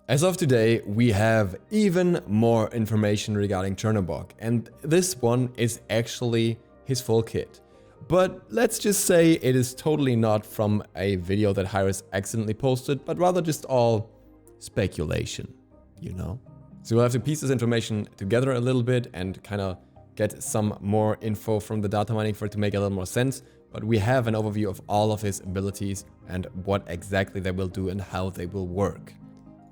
As of today, we have even more information regarding Chernobog, and this one is actually his full kit. But let's just say it is totally not from a video that Hyris accidentally posted, but rather just all speculation, you know? So we'll have to piece this information together a little bit and kind of get some more info from the data mining for it to make a little more sense. But we have an overview of all of his abilities and what exactly they will do and how they will work.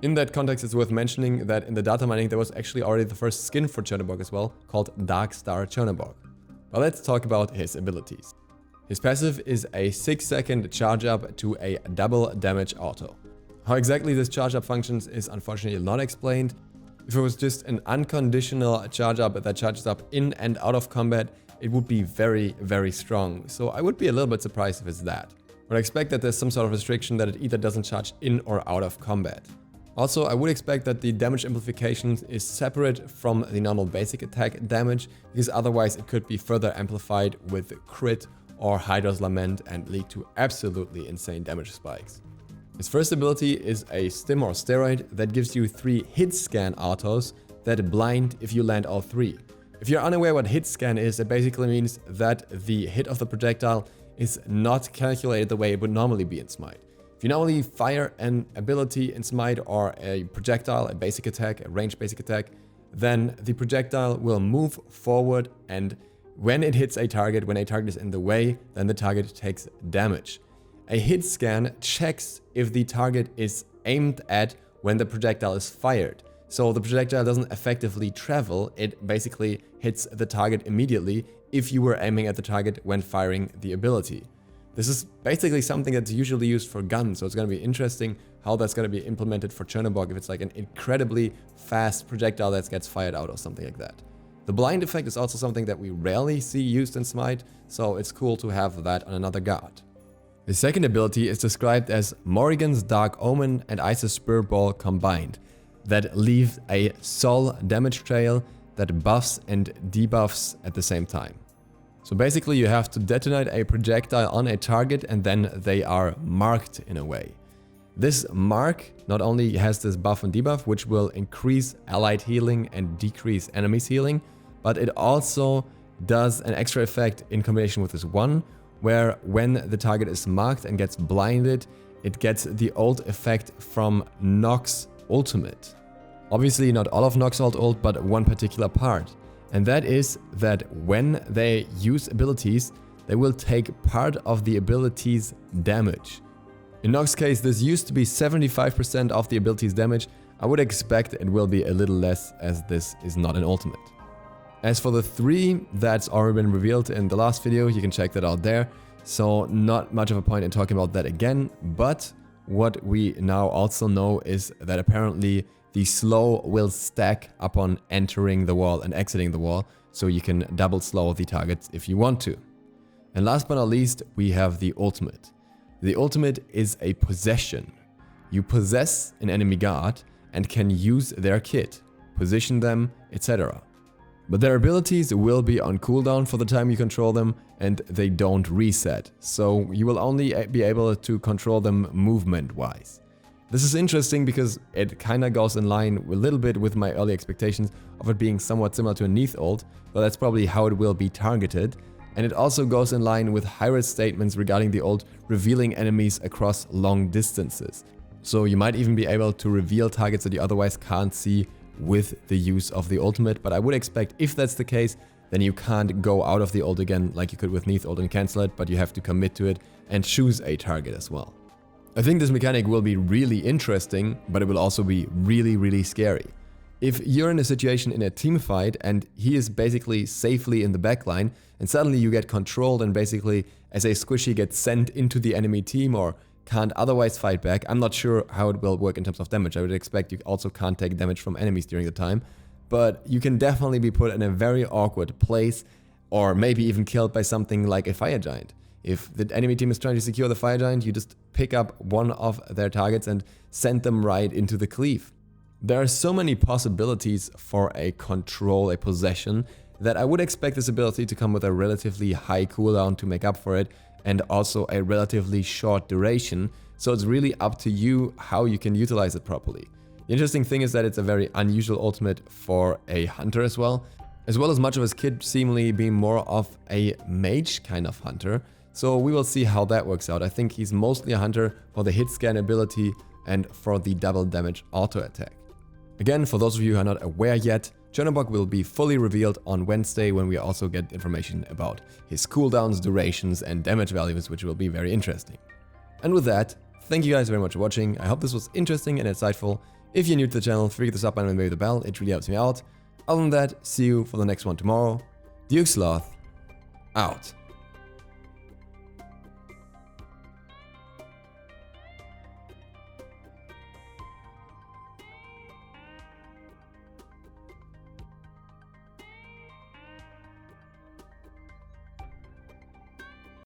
In that context, it's worth mentioning that in the data mining, there was actually already the first skin for Chernobog as well, called Dark Star Chernobog. But let's talk about his abilities. His passive is a 6-second charge up to a double damage auto. How exactly this charge up functions is unfortunately not explained. If it was just an unconditional charge up that charges up in and out of combat, it would be very, very strong. So I would be a little bit surprised if it's that. But I expect that there's some sort of restriction that it either doesn't charge in or out of combat. Also, I would expect that the damage amplification is separate from the normal basic attack damage, because otherwise it could be further amplified with crit or Hydra's Lament and lead to absolutely insane damage spikes. His first ability is a stim or steroid that gives you 3 HITSCAN autos that blind if you land all 3. If you're unaware what HITSCAN is, it basically means that the hit of the projectile is not calculated the way it would normally be in SMITE. If you normally fire an ability in SMITE or a projectile, a basic attack, a ranged basic attack, then the projectile will move forward, and when it hits a target, when a target is in the way, then the target takes damage. A hit scan checks if the target is aimed at when the projectile is fired. So the projectile doesn't effectively travel, it basically hits the target immediately if you were aiming at the target when firing the ability. This is basically something that's usually used for guns, so it's going to be interesting how that's going to be implemented for Chernobog if it's like an incredibly fast projectile that gets fired out or something like that. The blind effect is also something that we rarely see used in SMITE, so it's cool to have that on another guard. The second ability is described as Morrigan's Dark Omen and Ice's Spirit Ball combined, that leave a soul damage trail that buffs and debuffs at the same time. So basically you have to detonate a projectile on a target and then they are marked in a way. This mark not only has this buff and debuff, which will increase allied healing and decrease enemies healing, but it also does an extra effect in combination with this one, where when the target is marked and gets blinded, it gets the ult effect from Nox's ultimate. Obviously not all of Nox's ult, but one particular part. And that is that when they use abilities, they will take part of the ability's damage. In Nox's case, this used to be 75% of the ability's damage. I would expect it will be a little less, as this is not an ultimate. As for the 3 that's already been revealed in the last video, you can check that out there. So not much of a point in talking about that again, but what we now also know is that apparently the slow will stack upon entering the wall and exiting the wall, so you can double slow the targets if you want to. And last but not least, we have the ultimate. The ultimate is a possession. You possess an enemy guard and can use their kit, position them, etc. But their abilities will be on cooldown for the time you control them, and they don't reset, so you will only be able to control them movement-wise. This is interesting because it kinda goes in line a little bit with my early expectations of it being somewhat similar to a Neath ult, but that's probably how it will be targeted. And it also goes in line with Hyris' statements regarding the ult revealing enemies across long distances. So you might even be able to reveal targets that you otherwise can't see with the use of the ultimate, but I would expect if that's the case, then you can't go out of the ult again like you could with Neath ult and cancel it, but you have to commit to it and choose a target as well. I think this mechanic will be really interesting, but it will also be really, really scary. If you're in a situation in a team fight and he is basically safely in the backline and suddenly you get controlled and basically as a squishy gets sent into the enemy team or can't otherwise fight back, I'm not sure how it will work in terms of damage. I would expect you also can't take damage from enemies during the time, but you can definitely be put in a very awkward place or maybe even killed by something like a fire giant. If the enemy team is trying to secure the fire giant, you just pick up one of their targets and send them right into the cleave. There are so many possibilities for a control, a possession, that I would expect this ability to come with a relatively high cooldown to make up for it, and also a relatively short duration, so it's really up to you how you can utilize it properly. The interesting thing is that it's a very unusual ultimate for a hunter as well as much of his kit seemingly being more of a mage kind of hunter. So we will see how that works out. I think he's mostly a hunter for the hit scan ability and for the double damage auto attack. Again, for those of you who are not aware yet, Chernobog will be fully revealed on Wednesday when we also get information about his cooldowns, durations and damage values, which will be very interesting. And with that, thank you guys very much for watching. I hope this was interesting and insightful. If you're new to the channel, feel free to hit the sub button and maybe the bell, it really helps me out. Other than that, see you for the next one tomorrow. Duke Sloth, out.